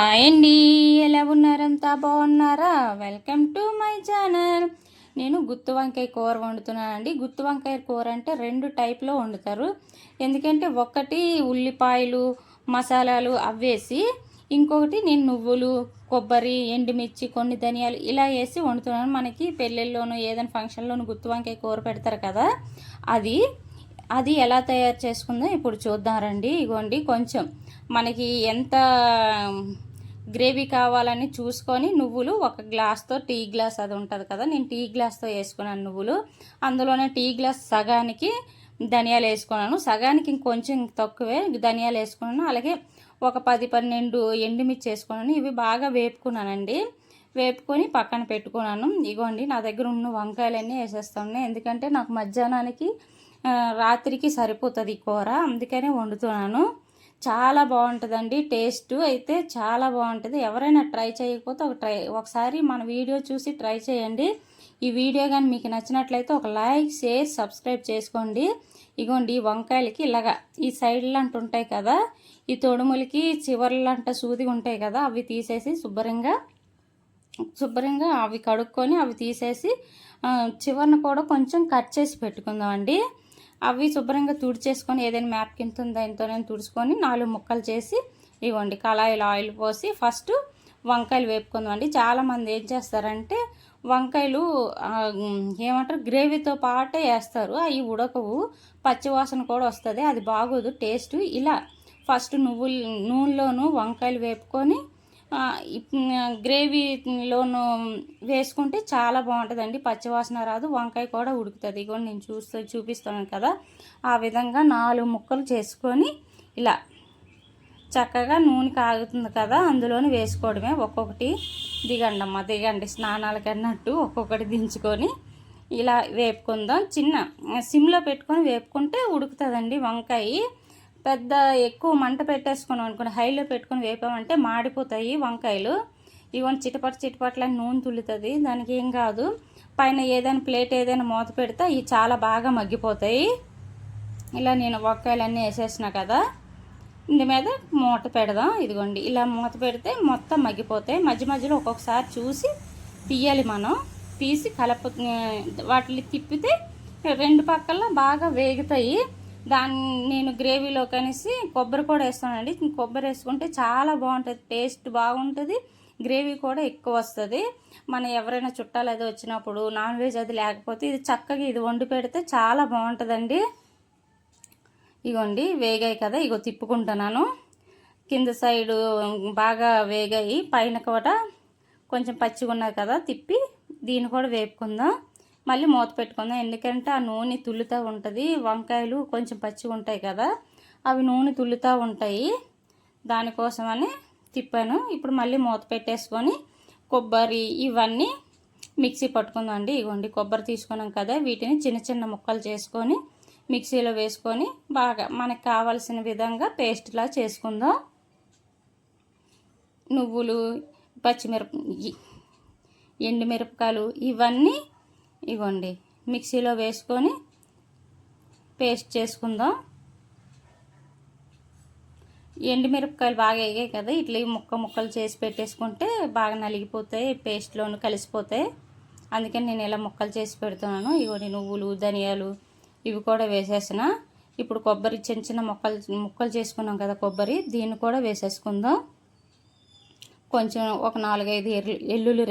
Hi అండి, ఎలా ఉన్నారంతా? బాగున్నారా? Welcome to my channel. నేను గుత్తి వంకాయ కూర వండుతున్నానండి. గుత్తి వంకాయ కూర అంటే రెండు టైప్లో వండుతారు. ఎందుకంటే ఒకటి ఉల్లిపాయలు మసాలాలు అవేసి, ఇంకొకటి నేను నువ్వులు కొబ్బరి ఎండుమిర్చి కొన్ని ధనియాలు ఇలా వేసి వండుతున్నాను. మనకి పెళ్ళిళ్ళలోనూ ఏదైనా ఫంక్షన్లోనూ గుత్తి వంకాయ కూర పెడతారు కదా, అది అది ఎలా తయారు చేసుకుందో ఇప్పుడు చూద్దాం రండి. ఇగోండి, కొంచెం మనకి ఎంత గ్రేవీ కావాలని చూసుకొని నువ్వులు ఒక గ్లాస్తో, టీ గ్లాస్ అది ఉంటుంది కదా, నేను టీ గ్లాస్తో వేసుకున్నాను నువ్వులు. అందులోనే టీ గ్లాస్ సగానికి ధనియాలు వేసుకున్నాను, సగానికి ఇంకొంచెం తక్కువే ధనియాలు వేసుకున్నాను. అలాగే ఒక 10-12 ఎండుమిర్చి వేసుకున్నాను. ఇవి బాగా వేపుకున్నానండి. వేపుకొని పక్కన పెట్టుకున్నాను. ఇగోండి, నా దగ్గర ఉన్న వంకాయలన్నీ వేసేస్తాను, ఎందుకంటే నాకు మధ్యాహ్నానికి రాత్రికి సరిపోతుంది ఈ కూర, అందుకనే వండుతున్నాను. చాలా బాగుంటుందండి, టేస్ట్ అయితే చాలా బాగుంటుంది. ఎవరైనా ట్రై చేయకపోతే ఒకసారి మన వీడియో చూసి ట్రై చేయండి. ఈ వీడియో కానీ మీకు నచ్చినట్లయితే ఒక లైక్, షేర్, సబ్స్క్రైబ్ చేసుకోండి. ఇగోండి, వంకాయలకి ఇలాగా ఈ సైడ్లు అంటూ ఉంటాయి కదా, ఈ తొడుములకి చివర్లంట సూది ఉంటాయి కదా, అవి తీసేసి శుభ్రంగా అవి కడుక్కొని అవి తీసేసి చివరిని కూడా కొంచెం కట్ చేసి పెట్టుకుందామండి. అవి శుభ్రంగా తుడిచేసుకొని ఏదైనా మ్యాప్ కింద దానితో నేను తుడుచుకొని 4 ముక్కలు చేసి ఇవ్వండి, కళాయిలో ఆయిల్ పోసి ఫస్ట్ వంకాయలు వేపుకుందామండి. చాలామంది ఏం చేస్తారంటే వంకాయలు ఏమంటారు గ్రేవీతో పాటే వేస్తారు, అవి ఉడకవు, పచ్చివాసన కూడా వస్తుంది, అది బాగోదు టేస్ట్. ఇలా ఫస్ట్ నూనెలోను వంకాయలు వేపుకొని గ్రేవీలోను వేసుకుంటే చాలా బాగుంటుందండి, పచ్చివాసన రాదు, వంకాయ కూడా ఉడుకుతుంది. ఇగో నేను చూపిస్తాను కదా, ఆ విధంగా 4 ముక్కలు చేసుకొని ఇలా చక్కగా నూనె కాగుతుంది కదా, అందులోని వేసుకోవడమే. ఒక్కొక్కటి దిగండి స్నానాలకి అన్నట్టు ఒక్కొక్కటి దించుకొని ఇలా వేపుకుందాం. చిన్న సిమ్లో పెట్టుకొని వేపుకుంటే ఉడుకుతుందండి వంకాయ. పెద్ద ఎక్కువ మంట పెట్టేసుకున్నాం అనుకోండి, హైలో పెట్టుకొని వేపామంటే మాడిపోతాయి వంకాయలు. ఇవన్నీ చిటపట్లని నూనె తుల్లుతుంది, దానికి ఏం కాదు. పైన ఏదైనా ప్లేట్ ఏదైనా మూత పెడితే ఇవి చాలా బాగా మగ్గిపోతాయి. ఇలా నేను వంకాయలన్నీ వేసేసిన కదా, ఇంటి మీద మూత పెడదాం. ఇదిగోండి, ఇలా మూత పెడితే మొత్తం మగ్గిపోతాయి. మధ్య మధ్యలో ఒక్కొక్కసారి చూసి తీయాలి మనం. తీసి వాటిని తిప్పితే రెండు పక్కల బాగా వేగుతాయి. నేను గ్రేవీలో కనేసి కొబ్బరి కూడా వేస్తానండి. కొబ్బరి వేసుకుంటే చాలా బాగుంటుంది, టేస్ట్ బాగుంటుంది, గ్రేవీ కూడా ఎక్కువ వస్తుంది. మన ఎవరైనా చుట్టాలు అది వచ్చినప్పుడు, నాన్ వెజ్ అది లేకపోతే ఇది చక్కగా ఇది వండి పెడితే చాలా బాగుంటుందండి. ఇగోండి, వేగాయి కదా, ఇగో తిప్పుకుంటున్నాను. కింద సైడు బాగా వేగాయి, పైన కూడా కొంచెం పచ్చిగా ఉన్నది కదా, తిప్పి దీన్ని కూడా వేపుకుందాం. మళ్ళీ మూత పెట్టుకుందాం, ఎందుకంటే ఆ నూనె తుల్లుతూ ఉంటుంది. వంకాయలు కొంచెం పచ్చిగా ఉంటాయి కదా, అవి నూనె తుల్లుతూ ఉంటాయి, దానికోసమని తిప్పాను. ఇప్పుడు మళ్ళీ మూత పెట్టేసుకొని కొబ్బరి ఇవన్నీ మిక్సీ పట్టుకుందాం అండి. ఇవ్వండి, కొబ్బరి తీసుకున్నాం కదా, వీటిని చిన్న చిన్న ముక్కలు చేసుకొని మిక్సీలో వేసుకొని బాగా మనకు కావాల్సిన విధంగా పేస్ట్లా చేసుకుందాం. నువ్వులు, ఎండుమిరపకాయలు ఇవన్నీ ఇవ్వండి మిక్సీలో వేసుకొని పేస్ట్ చేసుకుందాం. ఎండుమిరపకాయలు బాగా వేగాయి కదా, ఇట్లా ముక్కలు చేసి పెట్టేసుకుంటే బాగా నలిగిపోతాయి, పేస్ట్లోను కలిసిపోతాయి. అందుకని నేను ఇలా ముక్కలు చేసి పెడుతున్నాను. ఇవ్వండి, నువ్వులు ధనియాలు ఇవి కూడా వేసేసిన. ఇప్పుడు కొబ్బరి చిన్న చిన్న ముక్కలు చేసుకున్నాం కదా కొబ్బరి, దీన్ని కూడా వేసేసుకుందాం. కొంచెం ఒక 4-5 ఎల్లుల్లి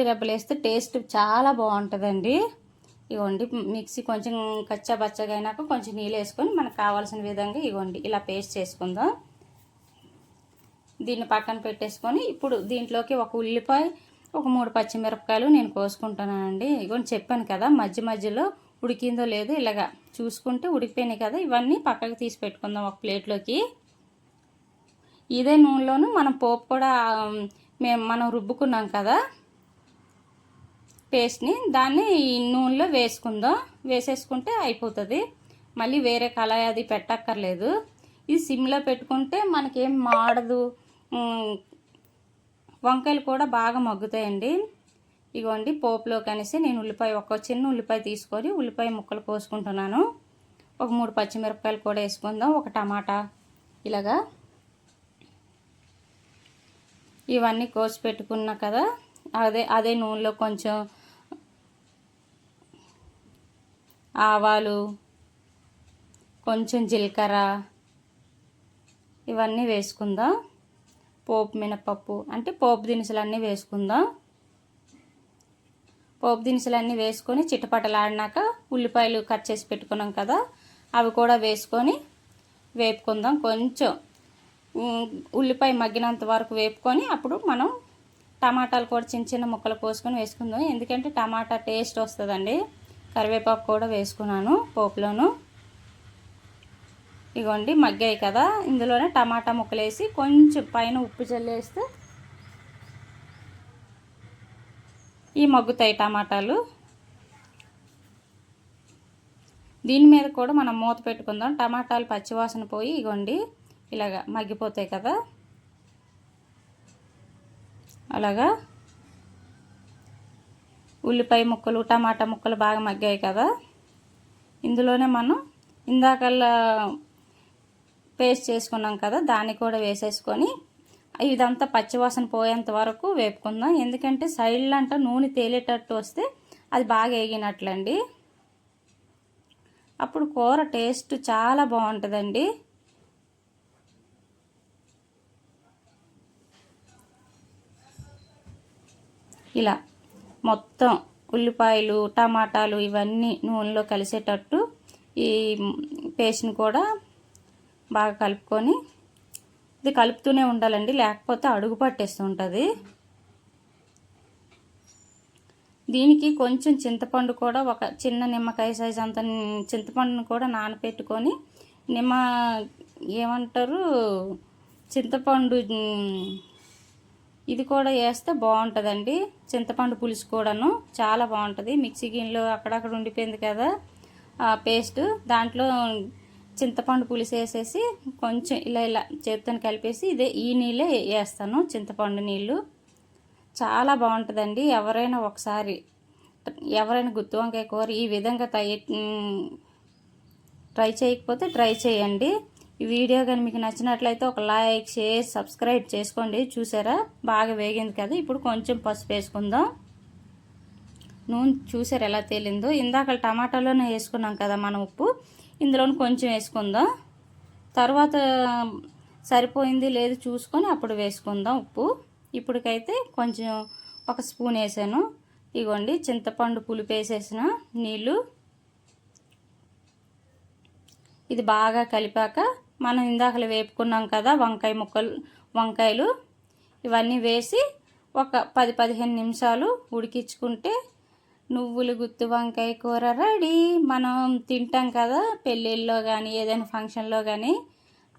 రెబ్బలు వేస్తే టేస్ట్ చాలా బాగుంటుందండి. ఇవ్వండి, మిక్సీ కొంచెం కచ్చాబచ్చగా అయినాక కొంచెం నీళ్ళు వేసుకొని మనకు కావాల్సిన విధంగా ఇవ్వండి ఇలా పేస్ట్ చేసుకుందాం. దీన్ని పక్కన పెట్టేసుకొని ఇప్పుడు దీంట్లోకి ఒక ఉల్లిపాయ, ఒక 3 పచ్చిమిరపకాయలు నేను కోసుకుంటున్నానండి. ఇవ్వండి, చెప్పాను కదా మధ్య మధ్యలో ఉడికిందో లేదో ఇలాగా చూసుకుంటే ఉడికిపోయినాయి కదా, ఇవన్నీ పక్కకు తీసి పెట్టుకుందాం ఒక ప్లేట్లోకి. ఇదే నూనెలోను మనం పోపు కూడా మనం రుబ్బుకున్నాం కదా పేస్ట్ని, దాన్ని ఈ నూనెలో వేసేసుకుంటే అయిపోతుంది. మళ్ళీ వేరే కళాయి అది పెట్టక్కర్లేదు. ఇది సిమ్లో పెట్టుకుంటే మనకేం మాడదు, వంకాయలు కూడా బాగా మగ్గుతాయండి. ఇగోండి, పోపులో కనేసి నేను ఒక చిన్న ఉల్లిపాయ తీసుకొని ఉల్లిపాయ ముక్కలు కోసుకుంటున్నాను. ఒక 3 పచ్చిమిరపకాయలు కూడా వేసుకుందాం, ఒక టమాటా ఇలాగా ఇవన్నీ కోసి పెట్టుకున్నా కదా, అదే నూనెలో కొంచెం ఆవాలు, కొంచెం జీలకర్ర ఇవన్నీ వేసుకుందాం. పోపు మినపప్పు అంటే పోపు దినుసులన్నీ వేసుకుందాం. పోపు దినుసులన్నీ వేసుకొని చిటపటలాడినాక ఉల్లిపాయలు కట్ చేసి పెట్టుకున్నాం కదా, అవి కూడా వేసుకొని వేపుకుందాం. కొంచెం ఉల్లిపాయ మగ్గినంత వరకు వేపుకొని అప్పుడు మనం టమాటాలు కూడా చిన్న చిన్న ముక్కలు కోసుకొని వేసుకుందాం. ఎందుకంటే టమాటా టేస్ట్ వస్తుందండి. కరివేపాకు కూడా వేసుకున్నాను పోపులోను. ఇగోండి మగ్గాయి కదా, ఇందులోనే టమాటా ముక్కలు వేసి కొంచెం పైన ఉప్పు చల్లేస్తే ఈ మగ్గుతాయి టమాటాలు. దీని మీద కూడా మనం మూత పెట్టుకుందాం. టమాటాలు పచ్చివాసన పోయి ఇగోండి ఇలాగా మగ్గిపోతాయి కదా, అలాగా ఉల్లిపాయ ముక్కలు టమాటా ముక్కలు బాగా మగ్గాయి కదా, ఇందులోనే మనం ఇందాకల్లా పేస్ట్ చేసుకున్నాం కదా దాన్ని కూడా వేసేసుకొని ఇదంతా పచ్చివాసన పోయేంత వరకు వేపుకుందాం. ఎందుకంటే సైడ్లో అంట నూనె తేలేటట్టు వస్తే అది బాగా వేగినట్లండి. అప్పుడు కూర టేస్ట్ చాలా బాగుంటుందండి. ఇలా మొత్తం ఉల్లిపాయలు టమాటాలు ఇవన్నీ నూనెలో కలిసేటట్టు ఈ పేస్ట్ని కూడా బాగా కలుపుకొని ఇది కలుపుతూనే ఉండాలండి, లేకపోతే అడుగు పట్టేస్తుంటుంది. దీనికి కొంచెం చింతపండు కూడా ఒక చిన్న నిమ్మకాయ సైజ్ అంత చింతపండును కూడా నానబెట్టుకొని ఏమంటారు చింతపండు ఇది కూడా వేస్తే బాగుంటుందండి. చింతపండు పులుసు కూడాను చాలా బాగుంటుంది. మిక్సీ గిన్నెలో అక్కడక్కడ ఉండిపోయింది కదా పేస్ట్, దాంట్లో చింతపండు పులుసు వేసేసి కొంచెం ఇలా చేతితో కలిపేసి ఈ నీళ్ళే వేస్తాను, చింతపండు నీళ్ళు. చాలా బాగుంటుందండి. ఎవరైనా గుత్తి వంకాయ కూర ఈ విధంగా ట్రై చేయకపోతే ట్రై చేయండి. ఈ వీడియో కానీ మీకు నచ్చినట్లయితే ఒక లైక్ షేర్ సబ్స్క్రైబ్ చేసుకోండి. చూసారా బాగా వేగింది కదా, ఇప్పుడు కొంచెం పసుపు వేసుకుందాం. నూనె చూసారు ఎలా తేలిందో. ఇందాక టమాటాలోనే వేసుకున్నాం కదా మనం ఉప్పు, ఇందులోని కొంచెం వేసుకుందాం. తర్వాత సరిపోయింది లేదు చూసుకొని అప్పుడు వేసుకుందాం ఉప్పు. ఇప్పటికైతే కొంచెం ఒక స్పూన్ వేసాను. ఇగోండి చింతపండు పులుపు వేసేసిన నీళ్ళు. ఇది బాగా కలిపాక మనం ఇందాకలు వేపుకున్నాం కదా వంకాయలు ఇవన్నీ వేసి ఒక 10-15 నిమిషాలు ఉడికించుకుంటే నువ్వులు గుత్తి వంకాయ కూర రెడీ. మనం తింటాం కదా పెళ్ళిళ్ళలో కానీ ఏదైనా ఫంక్షన్లో కానీ,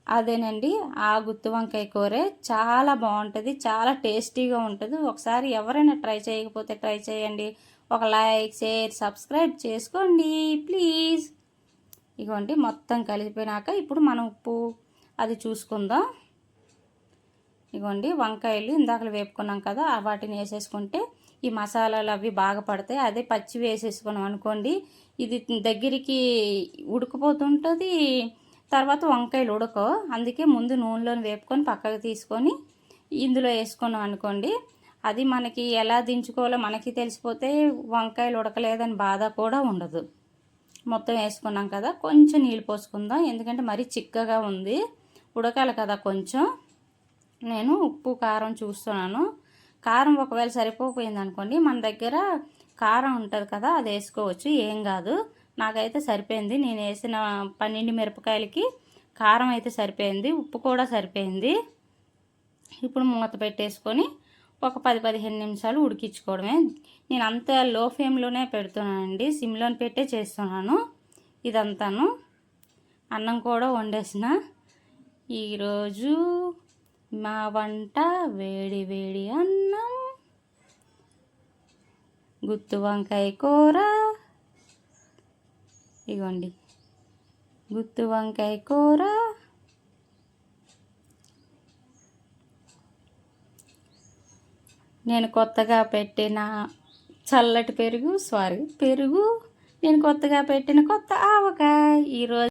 అదేనండి ఆ గుత్తి వంకాయ కూరే. చాలా బాగుంటుంది, చాలా టేస్టీగా ఉంటుంది. ఒకసారి ఎవరైనా ట్రై చేయకపోతే ట్రై చేయండి. ఒక లైక్ షేర్ సబ్స్క్రైబ్ చేసుకోండి ప్లీజ్. ఇగోండి మొత్తం కలిపినాక ఇప్పుడు మనం ఉప్పు అది చూసుకుందాం. ఇగోండి వంకాయలు ఇందాకలు వేపుకున్నాం కదా, వాటిని వేసేసుకుంటే ఈ మసాలాలు అవి బాగా పడతాయి. అదే పచ్చి వేసేసుకున్నాం అనుకోండి ఇది దగ్గరికి ఉడికిపోతుంటుంది, తర్వాత వంకాయలు ఉడకవు. అందుకే ముందు నూనెలో వేపుకొని పక్కకు తీసుకొని ఇందులో వేసుకున్నాం అనుకోండి, అది మనకి ఎలా దించుకోవాలో మనకి తెలిసిపోతే వంకాయలు ఉడకలేదని బాధ కూడా ఉండదు. మొత్తం వేసుకున్నాం కదా, కొంచెం నీళ్ళు పోసుకుందాం. ఎందుకంటే మరీ చిక్కగా ఉంది, ఉడకాలి కదా కొంచెం. నేను ఉప్పు కారం చూస్తున్నాను. కారం ఒకవేళ సరిపోయింది అనుకోండి, మన దగ్గర కారం ఉంటుంది కదా అది వేసుకోవచ్చు, ఏం కాదు. నాకైతే సరిపోయింది. నేను వేసిన 12 మిరపకాయలకి కారం అయితే సరిపోయింది, ఉప్పు కూడా సరిపోయింది. ఇప్పుడు మూత పెట్టేసుకొని ఒక 10-15 నిమిషాలు ఉడికించుకోవడమే. నేను అంత లో ఫ్లేమ్లోనే పెడుతున్నానండి, సిమ్లో పెట్టే చేస్తున్నాను ఇదంతాను. అన్నం కూడా వండేసిన. ఈరోజు మా వంట వేడి వేడి అన్నం, గుత్తి వంకాయ కూర. ఇగోండి గుత్తి వంకాయ కూర. నేను కొత్తగా పెట్టిన చల్లటి పెరుగు నేను కొత్తగా పెట్టిన కొత్త ఆవకాయ ఈరోజు